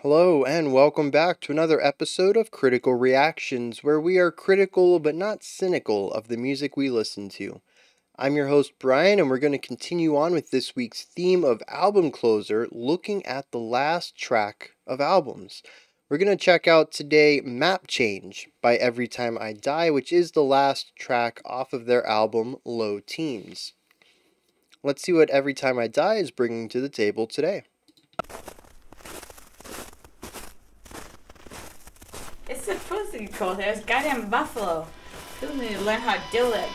Hello, and welcome back to another episode of Critical Reactions, where we are critical but not cynical of the music we listen to. I'm your host, Bryan, and we're going to continue on with this week's theme of album closer, looking at the last track of albums. We're going to check out today Map Change by Every Time I Die, which is the last track off of their album Low Teens. Let's see what Every Time I Die is bringing to the table today. It's supposed to be cold. There's goddamn buffalo. People need to learn how to do it.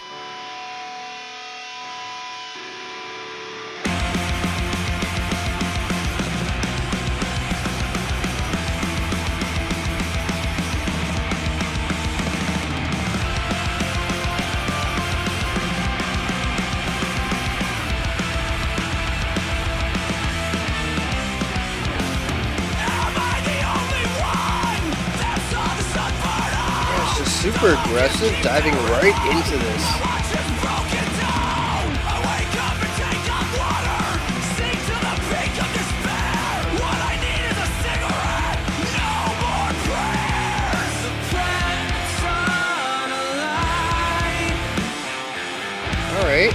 Super aggressive, diving right into this. All right.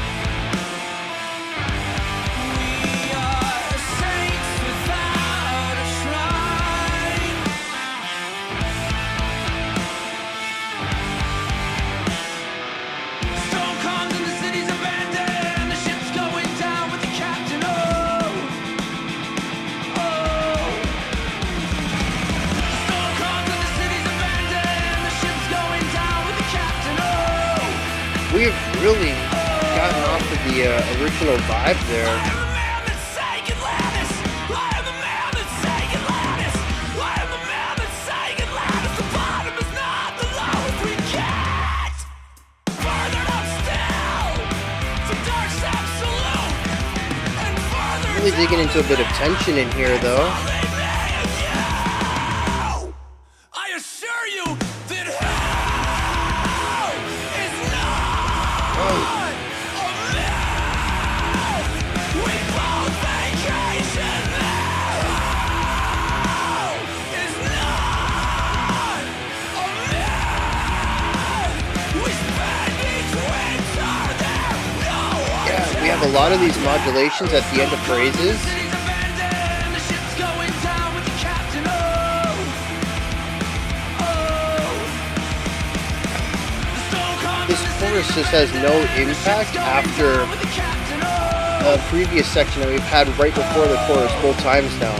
We've really gotten off of the original vibe there. Really digging into a bit of tension in here, though. We have a lot of these modulations at the end of phrases. This chorus just has no impact after a previous section that we've had right before the chorus both times now.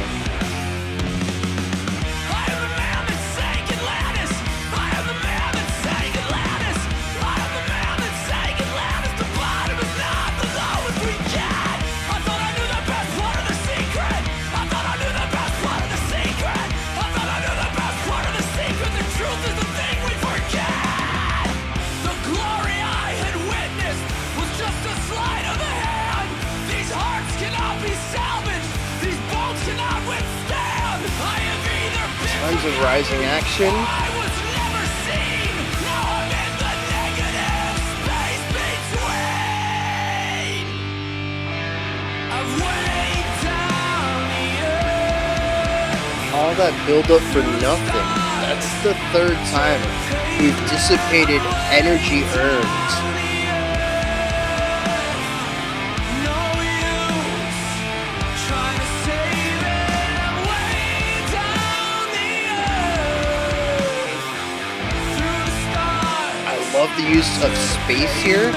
Tons of rising action. All that build up for nothing. That's the third time we've dissipated energy earned. Love the use of space here.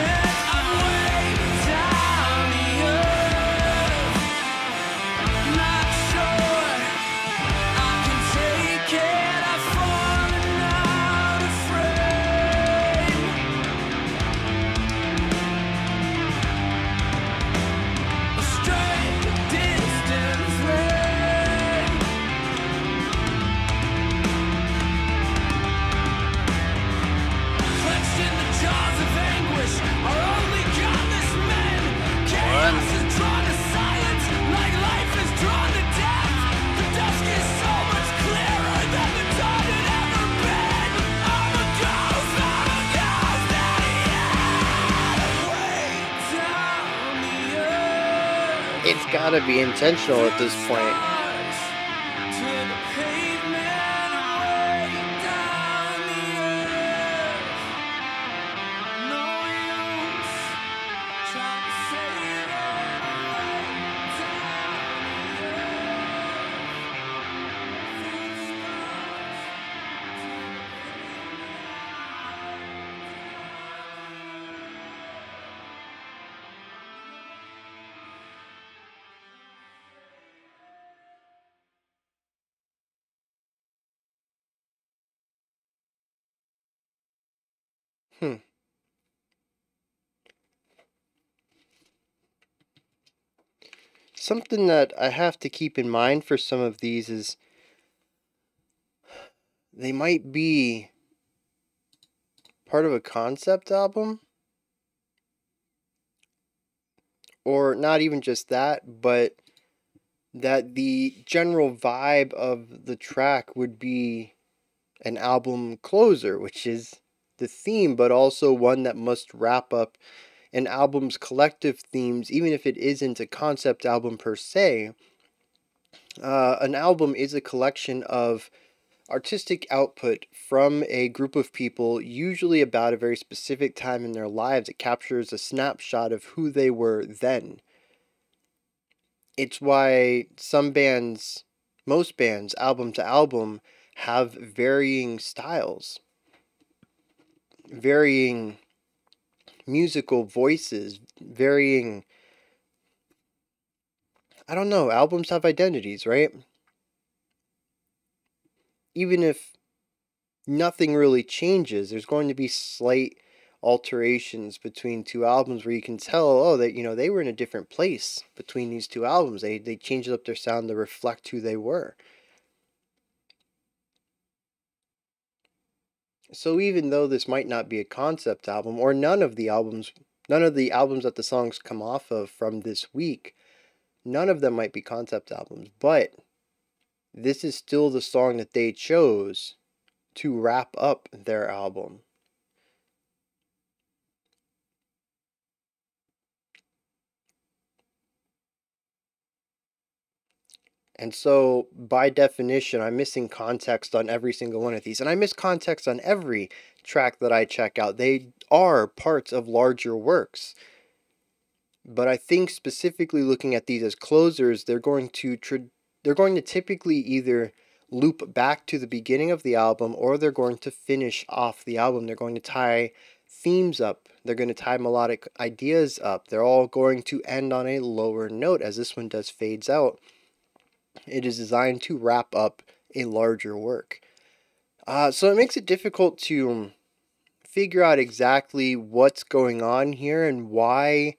It's gotta be intentional at this point. Hmm. Something that I have to keep in mind for some of these is they might be part of a concept album, or not even just that, but that the general vibe of the track would be an album closer, which is the theme, but also one that must wrap up an album's collective themes, even if it isn't a concept album per se. An album is a collection of artistic output from a group of people, usually about a very specific time in their lives. It captures a snapshot of who they were then. It's why some bands, most bands, album to album, have varying styles, varying musical voices, varying, I don't know, albums have identities, right? Even if nothing really changes, there's going to be slight alterations between two albums where you can tell, oh, that they were in a different place between these two albums. They changed up their sound to reflect who they were. So even though this might not be a concept album, or none of the albums that the songs come off of from this week, none of them might be concept albums, but this is still the song that they chose to wrap up their album. And so, by definition, I'm missing context on every single one of these. And I miss context on every track that I check out. They are parts of larger works. But I think specifically looking at these as closers, they're going to typically either loop back to the beginning of the album, or they're going to finish off the album. They're going to tie themes up. They're going to tie melodic ideas up. They're all going to end on a lower note, as this one does fades out. It is designed to wrap up a larger work. So it makes it difficult to figure out exactly what's going on here and why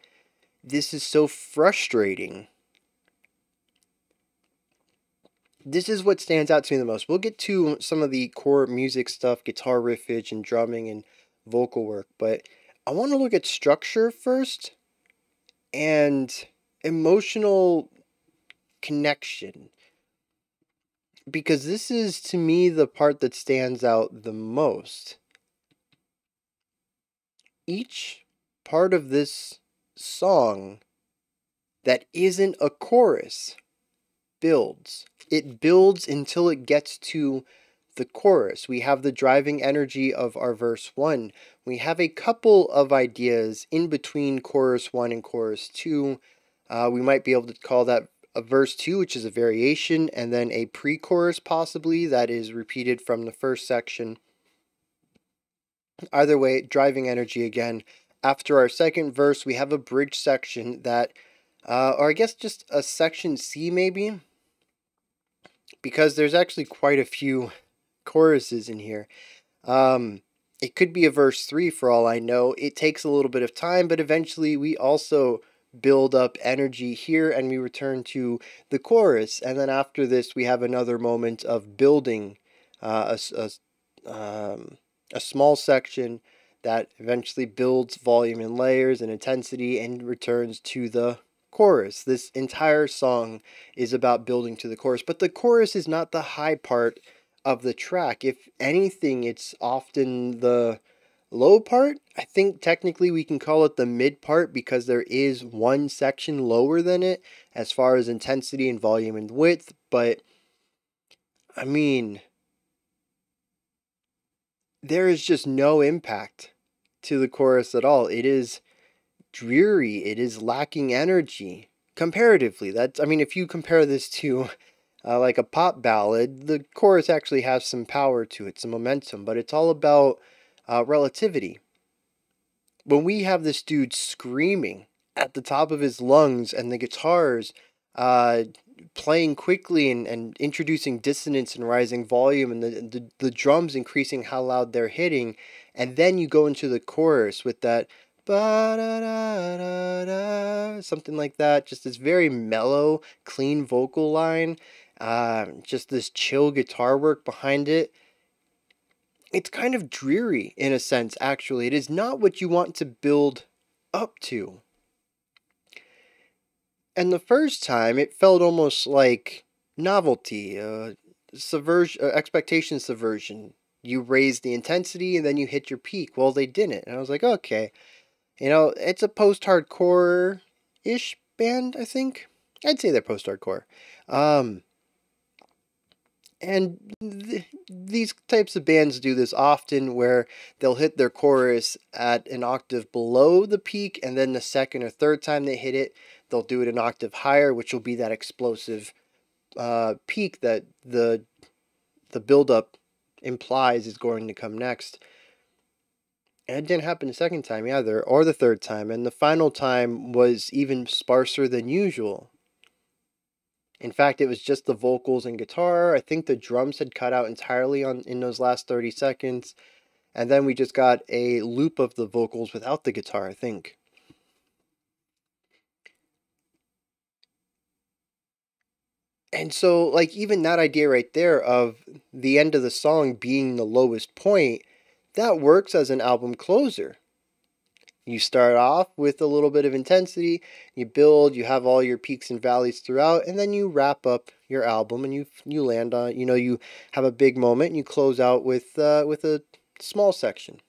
this is so frustrating. This is what stands out to me the most. We'll get to some of the core music stuff, guitar riffage and drumming and vocal work, but I want to look at structure first and emotional connection, because this is, to me, the part that stands out the most. Each part of this song that isn't a chorus builds. It builds until it gets to the chorus. We have the driving energy of our verse 1. We have a couple of ideas in between chorus 1 and chorus 2. We might be able to call that a verse 2, which is a variation, and then a pre-chorus possibly that is repeated from the first section. Either way, driving energy again. After our second verse, we have a bridge section that, or I guess just a section C maybe, because there's actually quite a few choruses in here. It could be a verse 3 for all I know. It takes a little bit of time, but eventually we also build up energy here and we return to the chorus. And then after this, we have another moment of building a small section that eventually builds volume and layers and intensity and returns to the chorus. This entire song is about building to the chorus, but the chorus is not the high part of the track. If anything, it's often the low part. I think technically we can call it the mid part because there is one section lower than it as far as intensity and volume and width, but I mean, there is just no impact to the chorus at all. It is dreary. It is lacking energy comparatively. That's, I mean, if you compare this to like a pop ballad, the chorus actually has some power to it, some momentum, but it's all about relativity. When we have this dude screaming at the top of his lungs and the guitars uh, playing quickly and introducing dissonance and rising volume, and the drums increasing how loud they're hitting, and then you go into the chorus with that ba da da da da, something like that. Just this very mellow, clean vocal line, just this chill guitar work behind it. It's kind of dreary in a sense, actually. It is not what you want to build up to. And the first time, it felt almost like novelty, expectation subversion. You raise the intensity and then you hit your peak. Well, they didn't. And I was like, okay. It's a post-hardcore-ish band, I think. I'd say they're post-hardcore. These types of bands do this often where they'll hit their chorus at an octave below the peak, and then the second or third time they hit it, they'll do it an octave higher, which will be that explosive peak that the build-up implies is going to come next. And it didn't happen the second time either, or the third time, and the final time was even sparser than usual. In fact, it was just the vocals and guitar. I think the drums had cut out entirely in those last 30 seconds. And then we just got a loop of the vocals without the guitar, I think. And so, like, even that idea right there of the end of the song being the lowest point, that works as an album closer. You start off with a little bit of intensity, you build, you have all your peaks and valleys throughout, and then you wrap up your album and you land on, you have a big moment and you close out with a small section.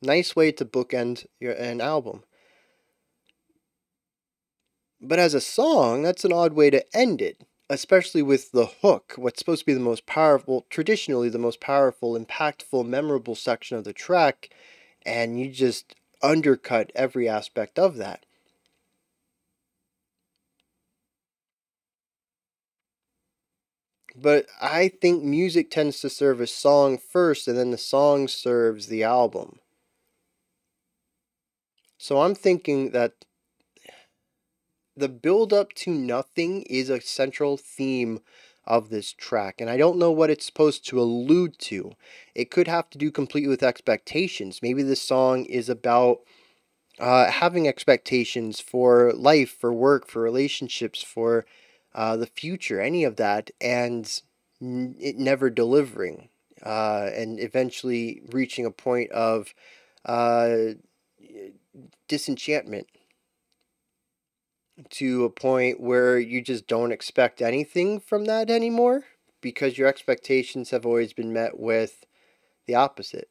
Nice way to bookend an album. But as a song, that's an odd way to end it, especially with the hook, what's supposed to be the most powerful, traditionally the most powerful, impactful, memorable section of the track, and you just undercut every aspect of that. But I think music tends to serve a song first, and then the song serves the album. So I'm thinking that the build up to nothing is a central theme of this track, and I don't know what it's supposed to allude to. It could have to do completely with expectations. Maybe this song is about having expectations for life, for work, for relationships, for the future, any of that, and it never delivering, and eventually reaching a point of disenchantment, to a point where you just don't expect anything from that anymore because your expectations have always been met with the opposite.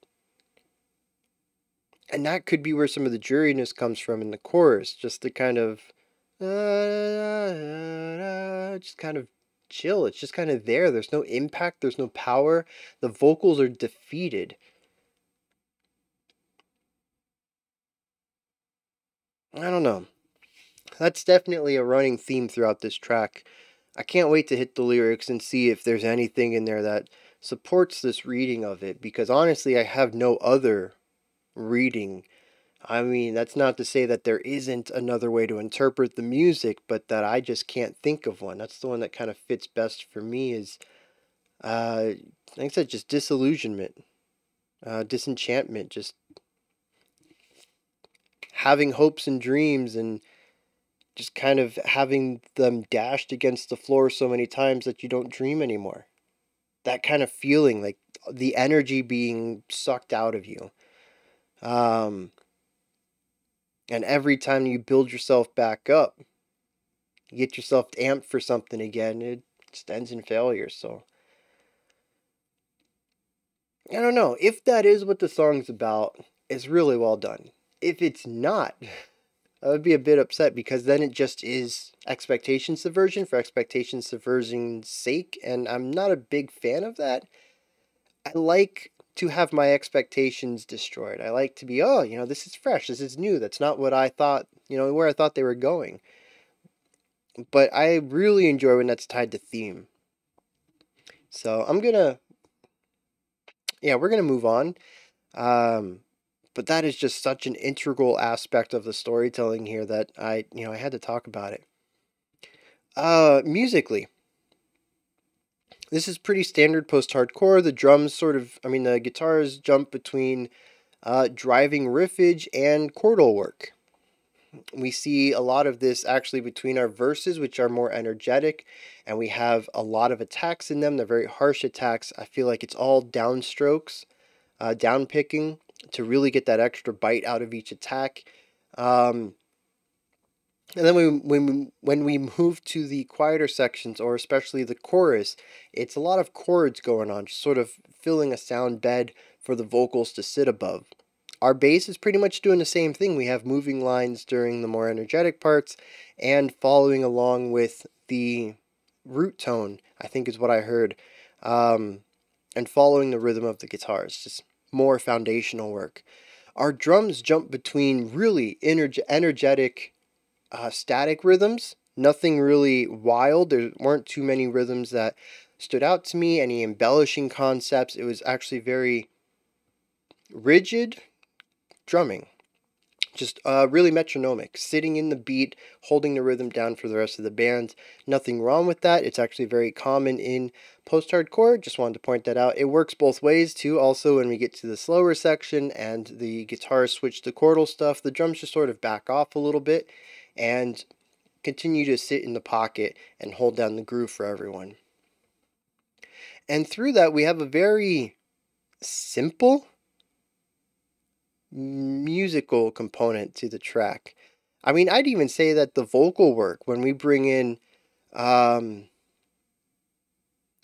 And that could be where some of the dreariness comes from in the chorus, just the kind of just kind of chill. It's just kind of there. There's no impact, there's no power. The vocals are defeated. I don't know. That's definitely a running theme throughout this track. I can't wait to hit the lyrics and see if there's anything in there that supports this reading of it, because honestly, I have no other reading. I mean, that's not to say that there isn't another way to interpret the music, but that I just can't think of one. That's the one that kind of fits best for me is, like I said, just disillusionment, disenchantment, just having hopes and dreams and just kind of having them dashed against the floor so many times that you don't dream anymore. That kind of feeling, like the energy being sucked out of you. And every time you build yourself back up, you get yourself amped for something again, it just ends in failure. So, I don't know. If that is what the song's about, it's really well done. If it's not, I would be a bit upset, because then it just is expectation subversion for expectation subversion's sake, and I'm not a big fan of that. I like to have my expectations destroyed. I like to be, this is fresh, this is new, that's not what I thought, where I thought they were going. But I really enjoy when that's tied to theme. So we're gonna move on. But that is just such an integral aspect of the storytelling here that I had to talk about it. Musically, this is pretty standard post-hardcore. The drums the guitars jump between driving riffage, and chordal work. We see a lot of this actually between our verses, which are more energetic, and we have a lot of attacks in them. They're very harsh attacks. I feel like it's all downstrokes, down picking to really get that extra bite out of each attack. And then when we move to the quieter sections, or especially the chorus, it's a lot of chords going on, just sort of filling a sound bed for the vocals to sit above. Our bass is pretty much doing the same thing. We have moving lines during the more energetic parts and following along with the root tone, I think is what I heard, and following the rhythm of the guitars, just more foundational work. Our drums jump between really energetic static rhythms, nothing really wild. There weren't too many rhythms that stood out to me, any embellishing concepts. It was actually very rigid drumming, just really metronomic, sitting in the beat, holding the rhythm down for the rest of the band. Nothing wrong with that. It's actually very common in post-hardcore. Just wanted to point that out. It works both ways too. Also, when we get to the slower section and the guitars switch to chordal stuff, the drums just sort of back off a little bit and continue to sit in the pocket and hold down the groove for everyone. And through that, we have a very simple musical component to the track. I mean, I'd even say that the vocal work, when we bring in, when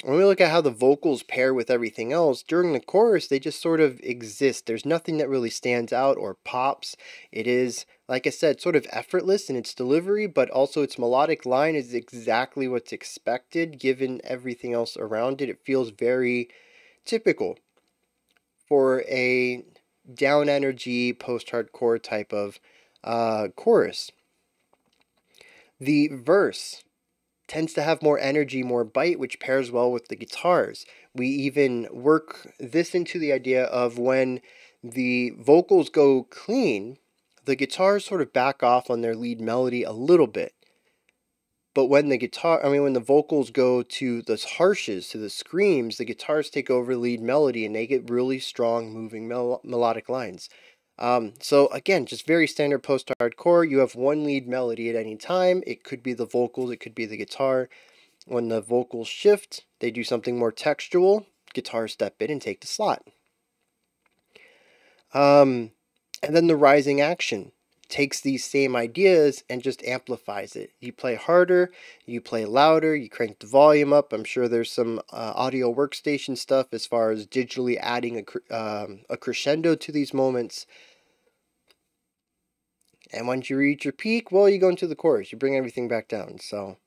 we look at how the vocals pair with everything else, during the chorus, they just sort of exist. There's nothing that really stands out or pops. It is, like I said, sort of effortless in its delivery, but also its melodic line is exactly what's expected given everything else around it. It feels very typical for a down energy post-hardcore type of chorus. The verse tends to have more energy, more bite, which pairs well with the guitars. We even work this into the idea of when the vocals go clean, the guitars sort of back off on their lead melody a little bit. But when when the vocals go to the harshes, to the screams, the guitars take over lead melody and they get really strong, moving melodic lines. So again, just very standard post-hardcore. You have one lead melody at any time. It could be the vocals, it could be the guitar. When the vocals shift, they do something more textual. Guitars step in and take the slot. And then the rising action takes these same ideas and just amplifies it. You play harder, you play louder, you crank the volume up. I'm sure there's some audio workstation stuff as far as digitally adding a crescendo to these moments. And once you reach your peak, well, you go into the chorus. You bring everything back down. So,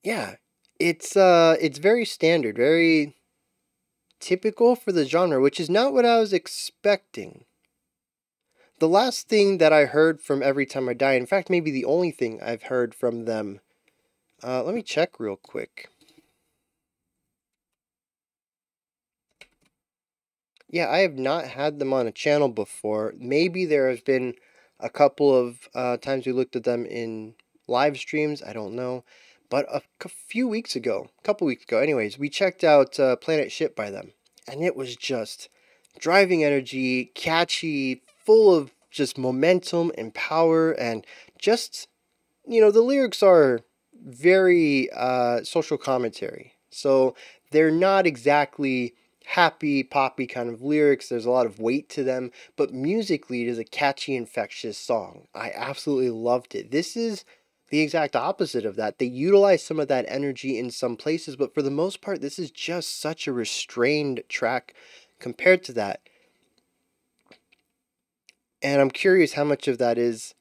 yeah, it's very standard, very typical for the genre, which is not what I was expecting. The last thing that I heard from Every Time I Die, in fact, maybe the only thing I've heard from them, let me check real quick. Yeah, I have not had them on a channel before. Maybe there has been a couple of times we looked at them in live streams. I don't know. But a couple weeks ago, anyways, we checked out Planet Ship by them. And it was just driving energy, catchy, full of just momentum and power. And just, the lyrics are very social commentary. So they're not exactly happy, poppy kind of lyrics. There's a lot of weight to them, but musically it is a catchy, infectious song. I absolutely loved it. This is the exact opposite of that. They utilize some of that energy in some places, but for the most part, this is just such a restrained track compared to that. And I'm curious how much of that is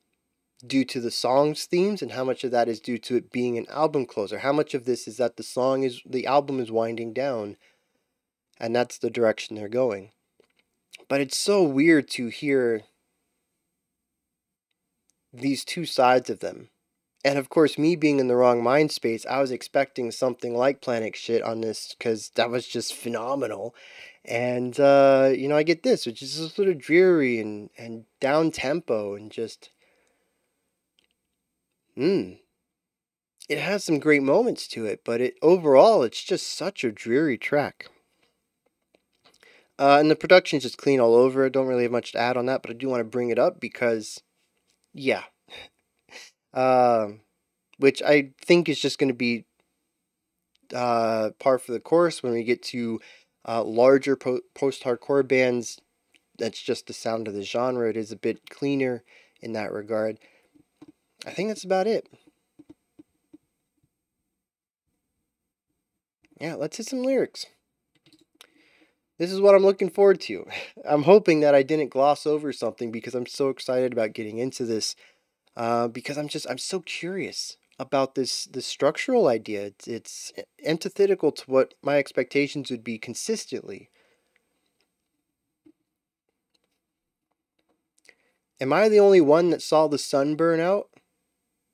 due to the song's themes and how much of that is due to it being an album closer. How much of this is that the album is winding down and that's the direction they're going. But it's so weird to hear these two sides of them. And of course, me being in the wrong mind space, I was expecting something like Planet Shit on this because that was just phenomenal. And, I get this, which is sort of dreary and down tempo and just, it has some great moments to it, but overall, it's just such a dreary track. And the production's just clean all over. I don't really have much to add on that, but I do want to bring it up because, yeah. Which I think is just going to be par for the course when we get to larger post-hardcore bands. That's just the sound of the genre. It is a bit cleaner in that regard. I think that's about it. Yeah, let's hit some lyrics. This is what I'm looking forward to. I'm hoping that I didn't gloss over something because I'm so excited about getting into this. Because I'm so curious about this structural idea. It's antithetical to what my expectations would be consistently. Am I the only one that saw the sun burn out?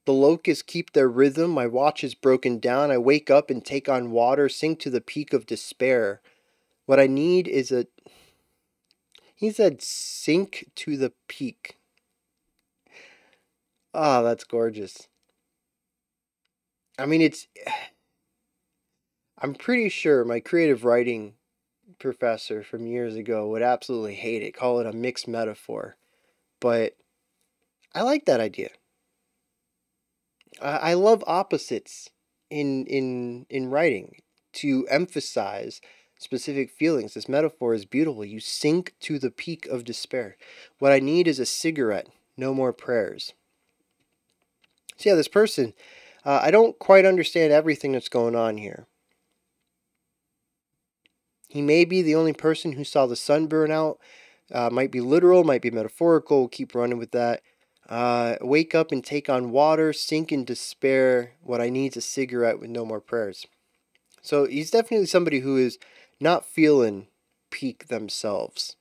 The locusts keep their rhythm, my watch is broken down, I wake up and take on water, sink to the peak of despair. What I need is a... He said sink to the peak. Ah, that's gorgeous. I mean, I'm pretty sure my creative writing professor from years ago would absolutely hate it, call it a mixed metaphor. But I like that idea. I love opposites in writing to emphasize specific feelings. This metaphor is beautiful. You sink to the peak of despair. What I need is a cigarette, no more prayers. So yeah, this person, I don't quite understand everything that's going on here. He may be the only person who saw the sun burn out. Might be literal, might be metaphorical. We'll keep running with that. Wake up and take on water, sink in despair. What I need is a cigarette with no more prayers. So he's definitely somebody who is not feeling peak themselves.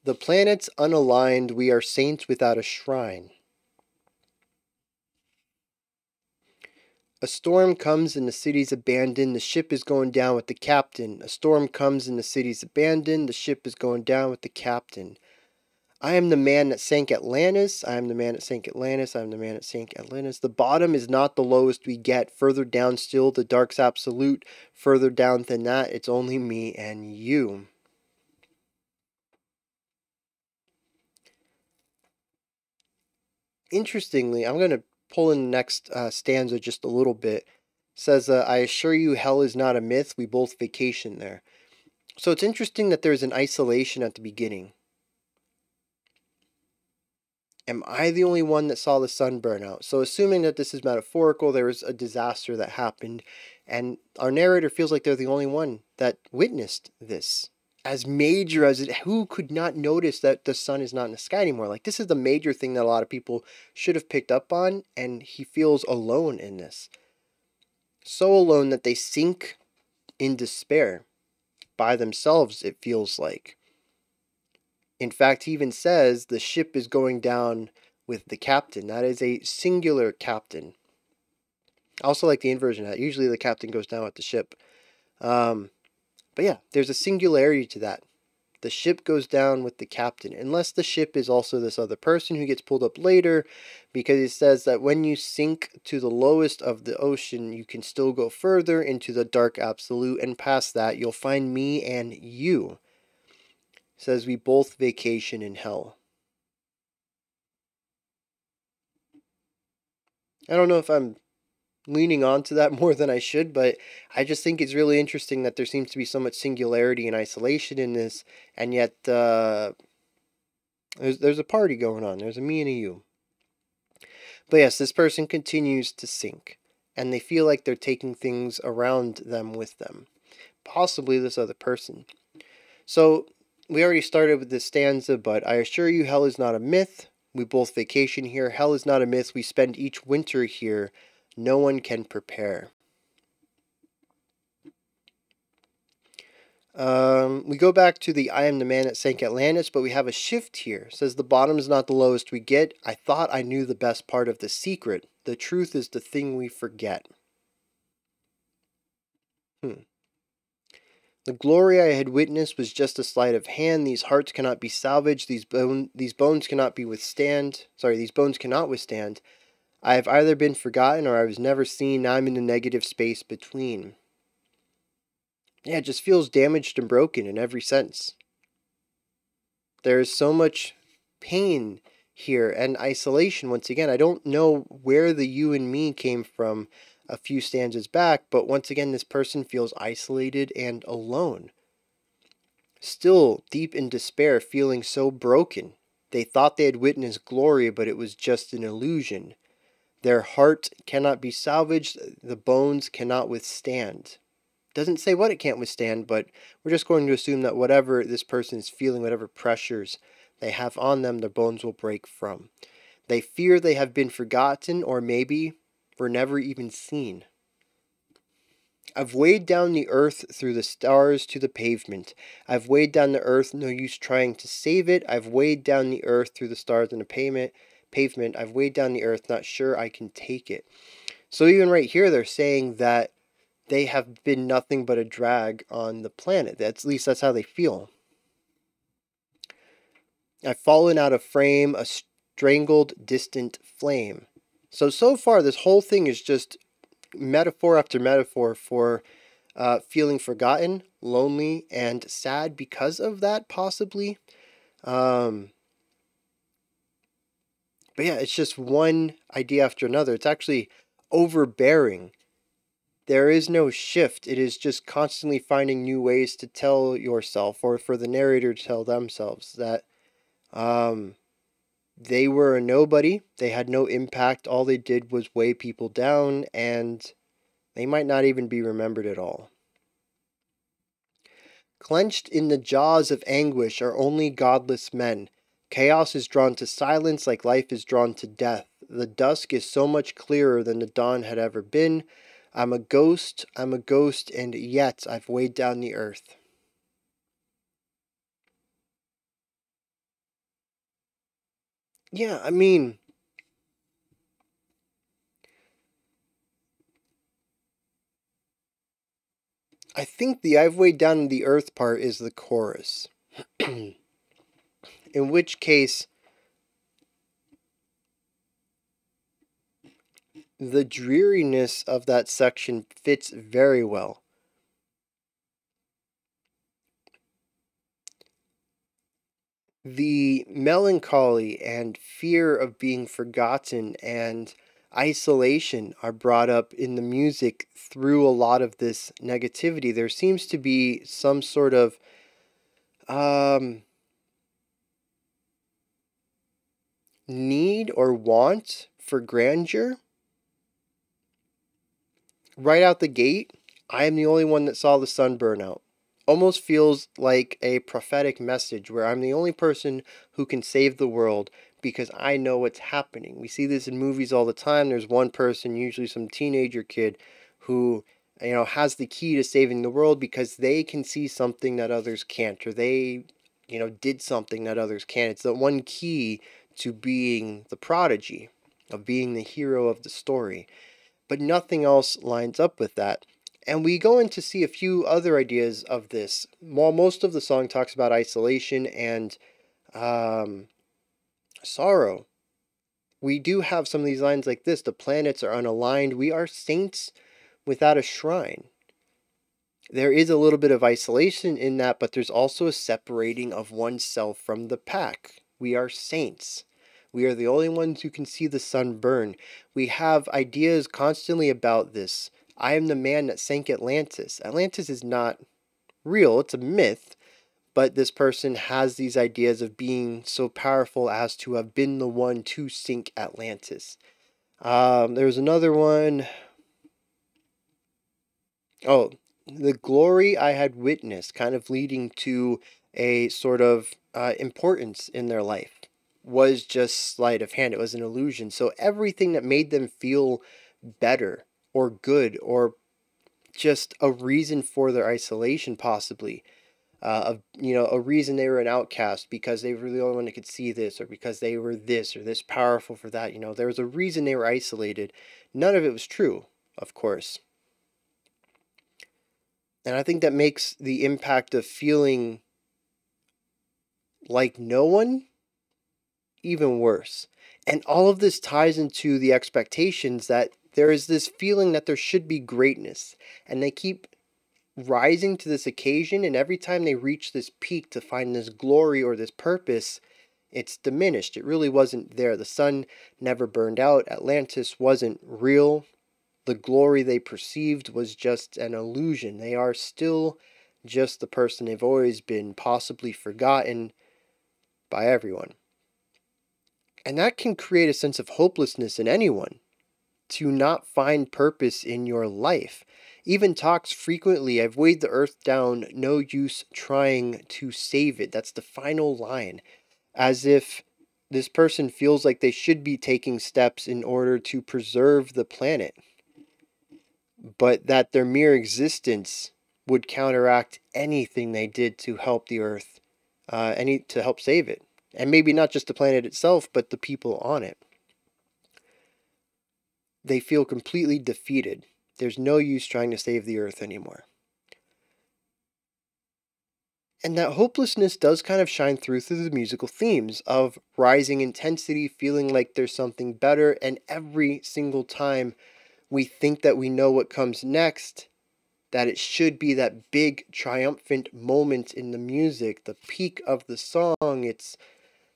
The planets unaligned, we are saints without a shrine. A storm comes and the city's abandoned, the ship is going down with the captain. A storm comes and the city's abandoned, the ship is going down with the captain. I am the man that sank Atlantis. I am the man that sank Atlantis. I am the man that sank Atlantis. The bottom is not the lowest we get. Further down still, the dark's absolute. Further down than that, it's only me and you. Interestingly, I'm going to pull in the next stanza just a little bit. It says, I assure you hell is not a myth. We both vacation there. So it's interesting that there's an isolation at the beginning. Am I the only one that saw the sun burn out? So assuming that this is metaphorical, there was a disaster that happened, and our narrator feels like they're the only one that witnessed this. As major as it, who could not notice that the sun is not in the sky anymore? Like, this is the major thing that a lot of people should have picked up on, and he feels alone in this. So alone that they sink in despair by themselves, it feels like. In fact, he even says the ship is going down with the captain. That is a singular captain. I also like the inversion of that. Usually the captain goes down with the ship. But yeah, there's a singularity to that. The ship goes down with the captain, unless the ship is also this other person who gets pulled up later, because it says that when you sink to the lowest of the ocean, you can still go further into the dark absolute, and past that, you'll find me and you. It says we both vacation in hell. I don't know if I'm leaning on to that more than I should, but I just think it's really interesting that there seems to be so much singularity and isolation in this, and yet there's a party going on. There's a me and a you. But yes, this person continues to sink, and they feel like they're taking things around them with them. Possibly this other person. So we already started with this stanza, but I assure you hell is not a myth. We both vacation here. Hell is not a myth. We spend each winter here. No one can prepare. We go back to the I am the man that sank Atlantis, but we have a shift here. It says the bottom is not the lowest we get. I thought I knew the best part of the secret. The truth is the thing we forget. The glory I had witnessed was just a sleight of hand. These hearts cannot be salvaged. These bones cannot withstand. I have either been forgotten or I was never seen. Now I'm in the negative space between. Yeah, it just feels damaged and broken in every sense. There's so much pain here and isolation. Once again, I don't know where the you and me came from a few stanzas back, but once again, this person feels isolated and alone. Still deep in despair, feeling so broken. They thought they had witnessed glory, but it was just an illusion. Their heart cannot be salvaged, the bones cannot withstand. Doesn't say what it can't withstand, but we're just going to assume that whatever this person is feeling, whatever pressures they have on them, their bones will break from. They fear they have been forgotten, or maybe were never even seen. I've weighed down the earth through the stars to the pavement. I've weighed down the earth, no use trying to save it. I've weighed down the earth through the stars and the pavement. I've weighed down the earth, not sure I can take it. So even right here, they're saying that they have been nothing but a drag on the planet. At least that's how they feel. I've fallen out of frame, a strangled, distant flame. So far, this whole thing is just metaphor after metaphor for feeling forgotten, lonely, and sad because of that, possibly. But yeah, it's just one idea after another. It's actually overbearing. There is no shift. It is just constantly finding new ways to tell yourself, or for the narrator to tell themselves, that they were a nobody. They had no impact. All they did was weigh people down, and they might not even be remembered at all. Clenched in the jaws of anguish are only godless men. Chaos is drawn to silence like life is drawn to death. The dusk is so much clearer than the dawn had ever been. I'm a ghost, and yet I've weighed down the earth. Yeah, I mean, I think the I've weighed down the earth part is the chorus. In which case, the dreariness of that section fits very well. The melancholy and fear of being forgotten and isolation are brought up in the music through a lot of this negativity. There seems to be some sort of need or want for grandeur. Right out the gate, I am the only one that saw the sun burn out. Almost feels like a prophetic message where I'm the only person who can save the world because I know what's happening. We see this in movies all the time. There's one person, usually some teenager kid, who has the key to saving the world because they can see something that others can't, or they did something that others can't. It's the one key to being the prodigy, of being the hero of the story. But nothing else lines up with that. And we go in to see a few other ideas of this. While most of the song talks about isolation and sorrow, we do have some of these lines like this: the planets are unaligned, we are saints without a shrine. There is a little bit of isolation in that, but there's also a separating of oneself from the pack. We are saints. We are the only ones who can see the sun burn. We have ideas constantly about this. I am the man that sank Atlantis. Atlantis is not real, it's a myth, but this person has these ideas of being so powerful as to have been the one to sink Atlantis. There's another one. Oh, the glory I had witnessed, kind of leading to a sort of importance in their life, was just sleight of hand. It was an illusion. So everything that made them feel better or good or just a reason for their isolation, possibly, a reason they were an outcast because they were the only one that could see this, or because they were this or this powerful for that. There was a reason they were isolated. None of it was true, of course. And I think that makes the impact of feeling like no one even worse. And all of this ties into the expectations that there is this feeling that there should be greatness. And they keep rising to this occasion, and every time they reach this peak to find this glory or this purpose, it's diminished. It really wasn't there. The sun never burned out. Atlantis wasn't real. The glory they perceived was just an illusion. They are still just the person they've always been, possibly forgotten by everyone. And that can create a sense of hopelessness in anyone, to not find purpose in your life. Even talks frequently, I've weighed the earth down, no use trying to save it. That's the final line. As if this person feels like they should be taking steps in order to preserve the planet, but that their mere existence would counteract anything they did to help the earth, to help save it. And maybe not just the planet itself, but the people on it. They feel completely defeated. There's no use trying to save the earth anymore. And that hopelessness does kind of shine through the musical themes of rising intensity, feeling like there's something better, and every single time we think that we know what comes next, that it should be that big triumphant moment in the music, the peak of the song, it's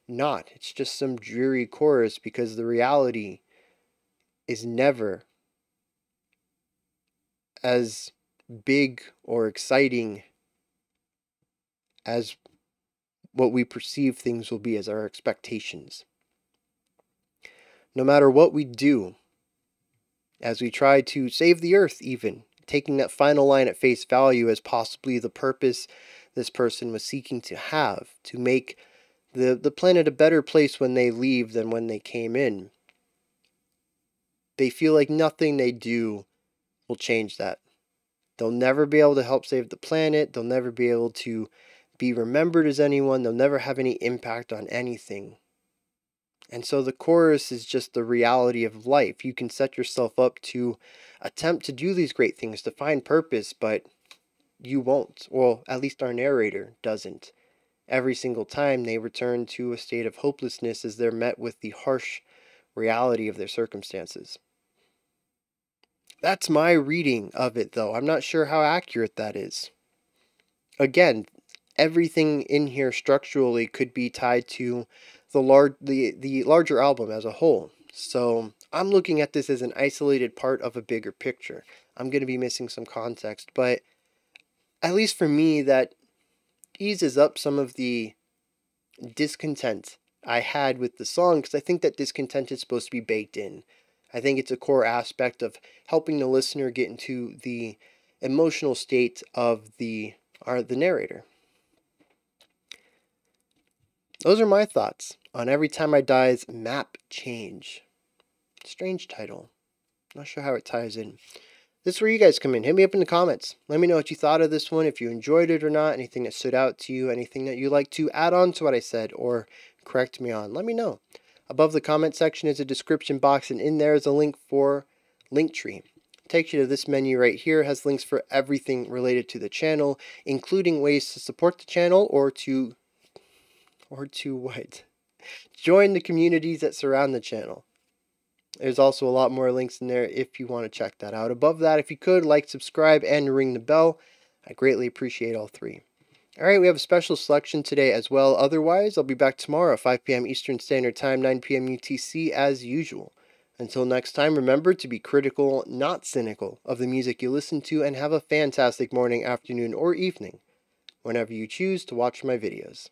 not. It's just some dreary chorus, because the reality is never as big or exciting as what we perceive things will be, as our expectations. No matter what we do, as we try to save the earth, even taking that final line at face value as possibly the purpose this person was seeking to have, to make the planet a better place when they leave than when they came in, they feel like nothing they do will change that. They'll never be able to help save the planet. They'll never be able to be remembered as anyone. They'll never have any impact on anything. And so the chorus is just the reality of life. You can set yourself up to attempt to do these great things, to find purpose, but you won't. Well, at least our narrator doesn't. Every single time they return to a state of hopelessness as they're met with the harsh reality of their circumstances. That's my reading of it, though. I'm not sure how accurate that is. Again, everything in here structurally could be tied to the larger album as a whole. So I'm looking at this as an isolated part of a bigger picture. I'm going to be missing some context, but at least for me, that eases up some of the discontent I had with the song, because I think that discontent is supposed to be baked in. I think it's a core aspect of helping the listener get into the emotional state of the narrator. Those are my thoughts on Every Time I Die's map change. Strange title. Not sure how it ties in. This is where you guys come in. Hit me up in the comments. Let me know what you thought of this one, if you enjoyed it or not, anything that stood out to you, anything that you'd like to add on to what I said or correct me on. Let me know. Above the comment section is a description box, and in there is a link for Linktree. It takes you to this menu right here. It has links for everything related to the channel, including ways to support the channel or to what? Join the communities that surround the channel. There's also a lot more links in there if you want to check that out. Above that, if you could, like, subscribe, and ring the bell. I greatly appreciate all three. Alright, we have a special selection today as well. Otherwise, I'll be back tomorrow at 5 p.m. Eastern Standard Time, 9 p.m. UTC as usual. Until next time, remember to be critical, not cynical, of the music you listen to, and have a fantastic morning, afternoon, or evening whenever you choose to watch my videos.